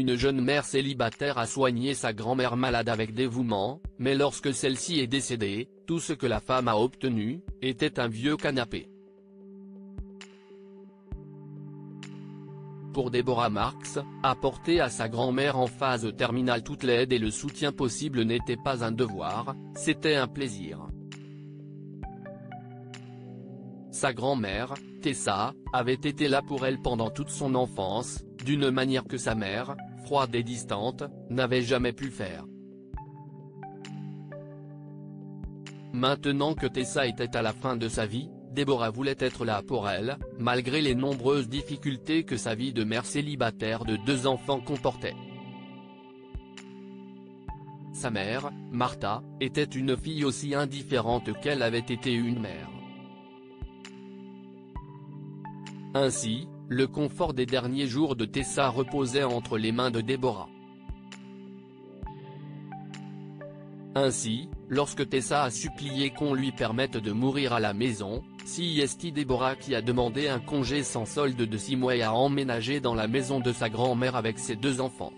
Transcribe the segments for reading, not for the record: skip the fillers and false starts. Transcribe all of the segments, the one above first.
Une jeune mère célibataire a soigné sa grand-mère malade avec dévouement, mais lorsque celle-ci est décédée, tout ce que la femme a obtenu, était un vieux canapé. Pour Deborah Marks, apporter à sa grand-mère en phase terminale toute l'aide et le soutien possible n'était pas un devoir, c'était un plaisir. Sa grand-mère, Tessa, avait été là pour elle pendant toute son enfance, d'une manière que sa mère, froide et distante, n'avait jamais pu faire. Maintenant que Tessa était à la fin de sa vie, Deborah voulait être là pour elle, malgré les nombreuses difficultés que sa vie de mère célibataire de 2 enfants comportait. Sa mère, Martha, était une fille aussi indifférente qu'elle avait été une mère. Ainsi, le confort des derniers jours de Tessa reposait entre les mains de Deborah. Ainsi, lorsque Tessa a supplié qu'on lui permette de mourir à la maison, c'est Deborah qui a demandé un congé sans solde de 6 mois et a emménagé dans la maison de sa grand-mère avec ses 2 enfants.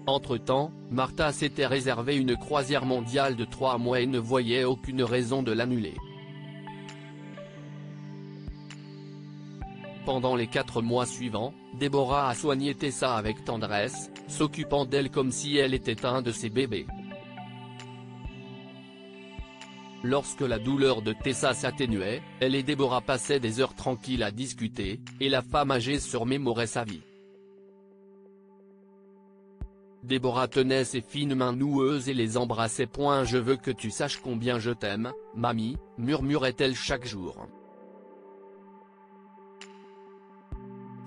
Entre-temps, Martha s'était réservé une croisière mondiale de 3 mois et ne voyait aucune raison de l'annuler. Pendant les 4 mois suivants, Deborah a soigné Tessa avec tendresse, s'occupant d'elle comme si elle était un de ses bébés. Lorsque la douleur de Tessa s'atténuait, elle et Deborah passaient des heures tranquilles à discuter, et la femme âgée se remémorait sa vie. Deborah tenait ses fines mains noueuses et les embrassait. « Je veux que tu saches combien je t'aime, mamie », murmurait-elle chaque jour. «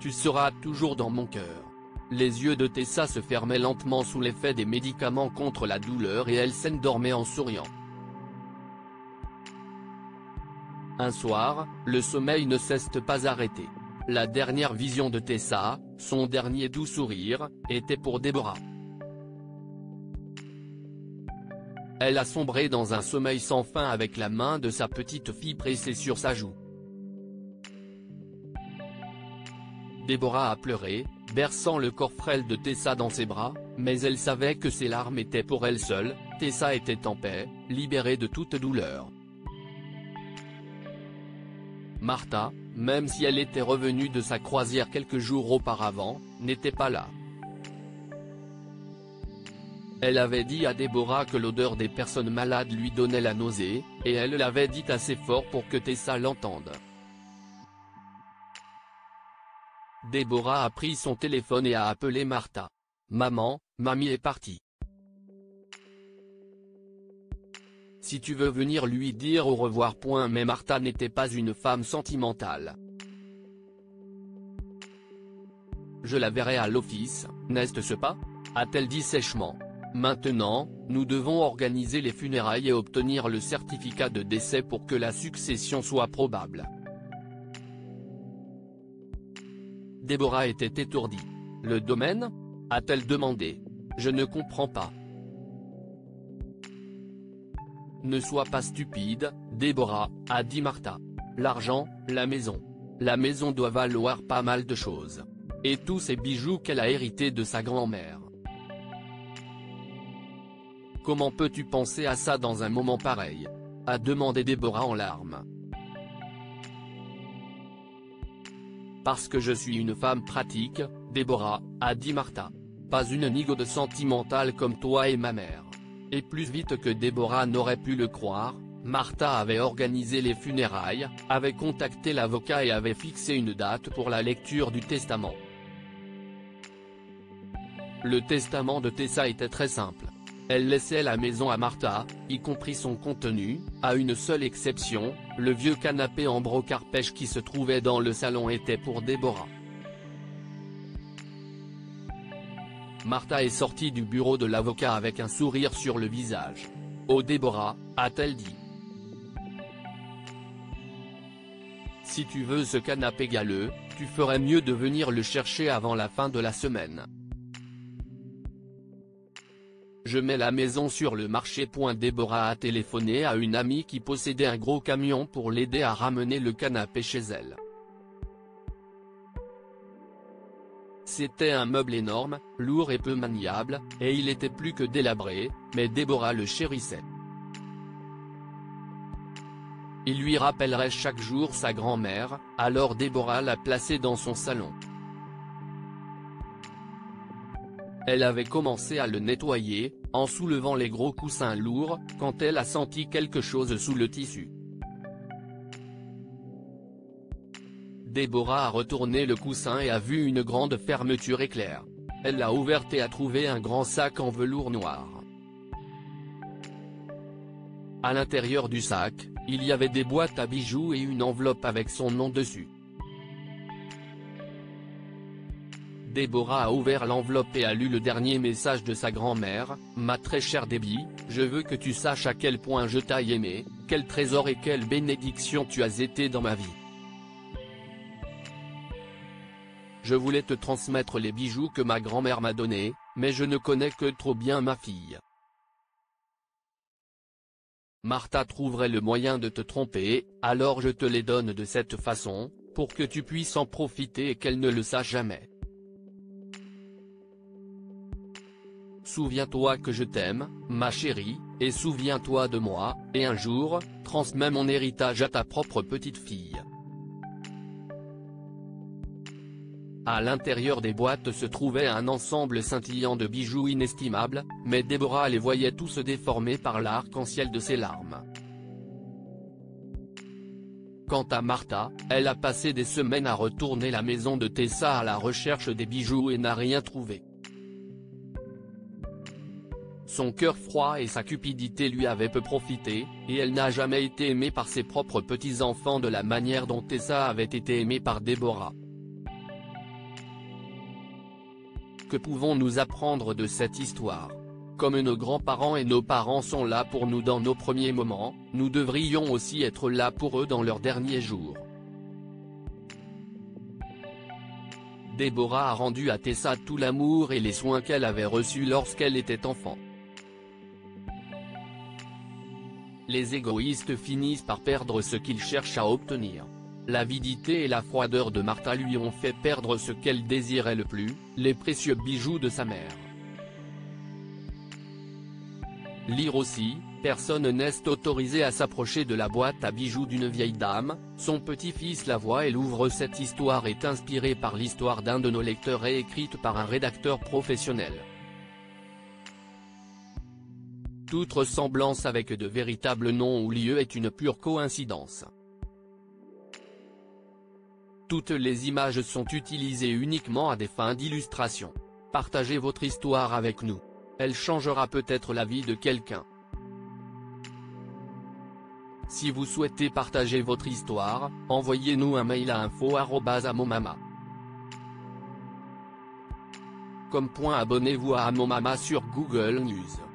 Tu seras toujours dans mon cœur ». Les yeux de Tessa se fermaient lentement sous l'effet des médicaments contre la douleur et elle s'endormait en souriant. Un soir, le sommeil ne s'est pas arrêté. La dernière vision de Tessa, son dernier doux sourire, était pour Deborah. Elle a sombré dans un sommeil sans fin avec la main de sa petite fille pressée sur sa joue. Deborah a pleuré, berçant le corps frêle de Tessa dans ses bras, mais elle savait que ses larmes étaient pour elle seule. Tessa était en paix, libérée de toute douleur. Martha, même si elle était revenue de sa croisière quelques jours auparavant, n'était pas là. Elle avait dit à Deborah que l'odeur des personnes malades lui donnait la nausée, et elle l'avait dit assez fort pour que Tessa l'entende. Deborah a pris son téléphone et a appelé Martha. « Maman, mamie est partie. Si tu veux venir lui dire au revoir. » Mais Martha n'était pas une femme sentimentale. « Je la verrai à l'office, n'est-ce pas ?» a-t-elle dit sèchement. « Maintenant, nous devons organiser les funérailles et obtenir le certificat de décès pour que la succession soit probable. » Deborah était étourdie. « Le domaine ?» a-t-elle demandé. « Je ne comprends pas. » « Ne sois pas stupide, Deborah, » a dit Martha. « L'argent, la maison. La maison doit valoir pas mal de choses. Et tous ces bijoux qu'elle a hérités de sa grand-mère. Comment peux-tu penser à ça dans un moment pareil ?» a demandé Deborah en larmes. « Parce que je suis une femme pratique, Deborah, » a dit Martha. « Pas une nigaude sentimentale comme toi et ma mère. » Et plus vite que Deborah n'aurait pu le croire, Martha avait organisé les funérailles, avait contacté l'avocat et avait fixé une date pour la lecture du testament. Le testament de Tessa était très simple. Elle laissait la maison à Martha, y compris son contenu, à une seule exception, le vieux canapé en brocart pêche qui se trouvait dans le salon était pour Deborah. Martha est sortie du bureau de l'avocat avec un sourire sur le visage. « Oh Deborah », a-t-elle dit. « Si tu veux ce canapé galeux, tu ferais mieux de venir le chercher avant la fin de la semaine. Je mets la maison sur le marché. » Deborah a téléphoné à une amie qui possédait un gros camion pour l'aider à ramener le canapé chez elle. C'était un meuble énorme, lourd et peu maniable, et il était plus que délabré, mais Déborah le chérissait. Il lui rappellerait chaque jour sa grand-mère, alors Déborah l'a placé dans son salon. Elle avait commencé à le nettoyer, en soulevant les gros coussins lourds, quand elle a senti quelque chose sous le tissu. Déborah a retourné le coussin et a vu une grande fermeture éclair. Elle l'a ouverte et a trouvé un grand sac en velours noir. À l'intérieur du sac, il y avait des boîtes à bijoux et une enveloppe avec son nom dessus. Déborah a ouvert l'enveloppe et a lu le dernier message de sa grand-mère: « Ma très chère Debbie, je veux que tu saches à quel point je t'ai aimé, quel trésor et quelle bénédiction tu as été dans ma vie. Je voulais te transmettre les bijoux que ma grand-mère m'a donnés, mais je ne connais que trop bien ma fille. Martha trouverait le moyen de te tromper, alors je te les donne de cette façon, pour que tu puisses en profiter et qu'elle ne le sache jamais. Souviens-toi que je t'aime, ma chérie, et souviens-toi de moi, et un jour, transmets mon héritage à ta propre petite fille. » À l'intérieur des boîtes se trouvait un ensemble scintillant de bijoux inestimables, mais Déborah les voyait tous déformés par l'arc-en-ciel de ses larmes. Quant à Martha, elle a passé des semaines à retourner la maison de Tessa à la recherche des bijoux et n'a rien trouvé. Son cœur froid et sa cupidité lui avaient peu profité, et elle n'a jamais été aimée par ses propres petits-enfants de la manière dont Tessa avait été aimée par Déborah. Que pouvons-nous apprendre de cette histoire? Comme nos grands-parents et nos parents sont là pour nous dans nos premiers moments, nous devrions aussi être là pour eux dans leurs derniers jours. Déborah a rendu à Tessa tout l'amour et les soins qu'elle avait reçus lorsqu'elle était enfant. Les égoïstes finissent par perdre ce qu'ils cherchent à obtenir. L'avidité et la froideur de Martha lui ont fait perdre ce qu'elle désirait le plus, les précieux bijoux de sa mère. Lire aussi, personne n'est autorisé à s'approcher de la boîte à bijoux d'une vieille dame, son petit-fils la voit et l'ouvre. Cette histoire est inspirée par l'histoire d'un de nos lecteurs et écrite par un rédacteur professionnel. Toute ressemblance avec de véritables noms ou lieux est une pure coïncidence. Toutes les images sont utilisées uniquement à des fins d'illustration. Partagez votre histoire avec nous. Elle changera peut-être la vie de quelqu'un. Si vous souhaitez partager votre histoire, envoyez-nous un mail à info@amomama.com. Abonnez-vous à Amomama sur Google News.